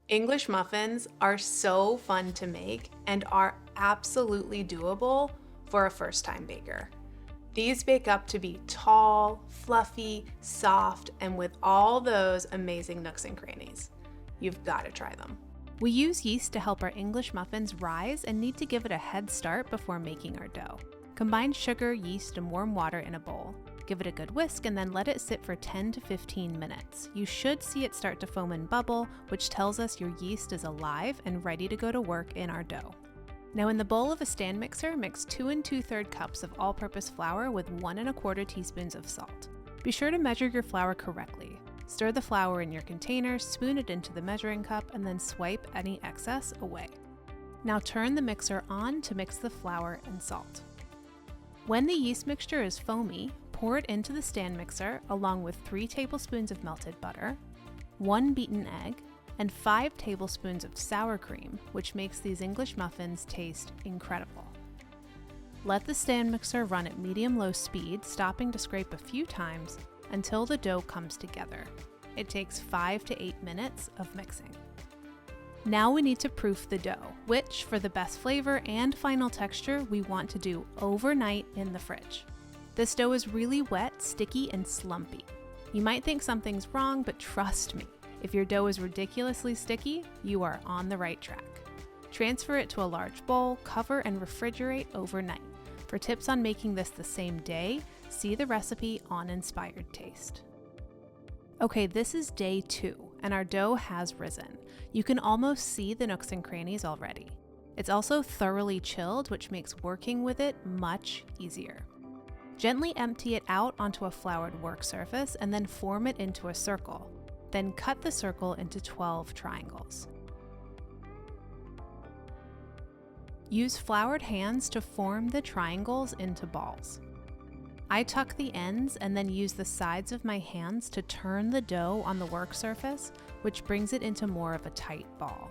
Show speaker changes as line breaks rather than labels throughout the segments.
English muffins are so fun to make and are absolutely doable for a first-time baker. These bake up to be tall, fluffy, soft, and with all those amazing nooks and crannies. You've got to try them. We use yeast to help our English muffins rise and need to give it a head start before making our dough. Combine sugar, yeast, and warm water in a bowl. Give it a good whisk and then let it sit for 10 to 15 minutes. You should see it start to foam and bubble, which tells us your yeast is alive and ready to go to work in our dough. Now in the bowl of a stand mixer, mix 2 2/3 cups of all-purpose flour with 1 1/4 teaspoons of salt. Be sure to measure your flour correctly. Stir the flour in your container, spoon it into the measuring cup, and then swipe any excess away. Now turn the mixer on to mix the flour and salt. When the yeast mixture is foamy, pour it into the stand mixer along with 3 tablespoons of melted butter, 1 beaten egg, and 5 tablespoons of sour cream, which makes these English muffins taste incredible. Let the stand mixer run at medium-low speed, stopping to scrape a few times until the dough comes together. It takes 5 to 8 minutes of mixing. Now we need to proof the dough, which, for the best flavor and final texture, we want to do overnight in the fridge. This dough is really wet, sticky, and slumpy. You might think something's wrong, but trust me, if your dough is ridiculously sticky, you are on the right track. Transfer it to a large bowl, cover, and refrigerate overnight. For tips on making this the same day, see the recipe on Inspired Taste. Okay, this is day 2, and our dough has risen. You can almost see the nooks and crannies already. It's also thoroughly chilled, which makes working with it much easier. Gently empty it out onto a floured work surface and then form it into a circle. Then cut the circle into 12 triangles. Use floured hands to form the triangles into balls. I tuck the ends and then use the sides of my hands to turn the dough on the work surface, which brings it into more of a tight ball.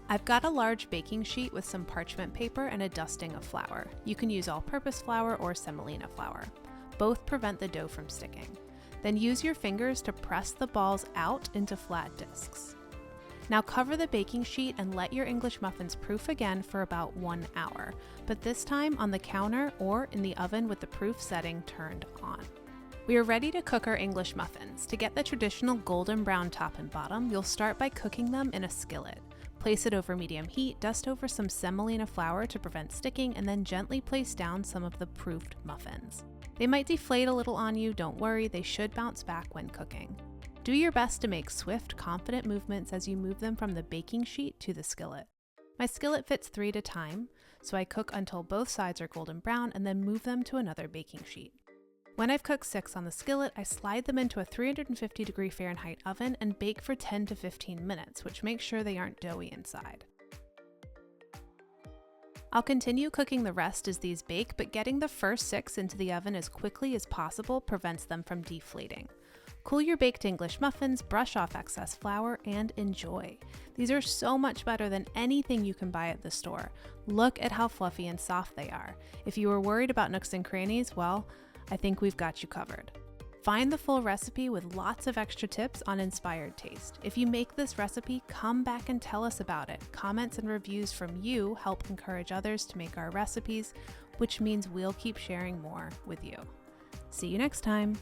I've got a large baking sheet with some parchment paper and a dusting of flour. You can use all-purpose flour or semolina flour. Both prevent the dough from sticking. Then use your fingers to press the balls out into flat discs. Now cover the baking sheet and let your English muffins proof again for about 1 hour, but this time on the counter or in the oven with the proof setting turned on. We are ready to cook our English muffins. To get the traditional golden brown top and bottom, you'll start by cooking them in a skillet. Place it over medium heat, dust over some semolina flour to prevent sticking, and then gently place down some of the proofed muffins. They might deflate a little on you, don't worry, they should bounce back when cooking. Do your best to make swift, confident movements as you move them from the baking sheet to the skillet. My skillet fits 3 at a time, so I cook until both sides are golden brown and then move them to another baking sheet. When I've cooked 6 on the skillet, I slide them into a 350 Fahrenheit oven and bake for 10 to 15 minutes, which makes sure they aren't doughy inside. I'll continue cooking the rest as these bake, but getting the first 6 into the oven as quickly as possible prevents them from deflating. Cool your baked English muffins, brush off excess flour, and enjoy. These are so much better than anything you can buy at the store. Look at how fluffy and soft they are. If you were worried about nooks and crannies, well, I think we've got you covered. Find the full recipe with lots of extra tips on Inspired Taste. If you make this recipe, come back and tell us about it. Comments and reviews from you help encourage others to make our recipes, which means we'll keep sharing more with you. See you next time.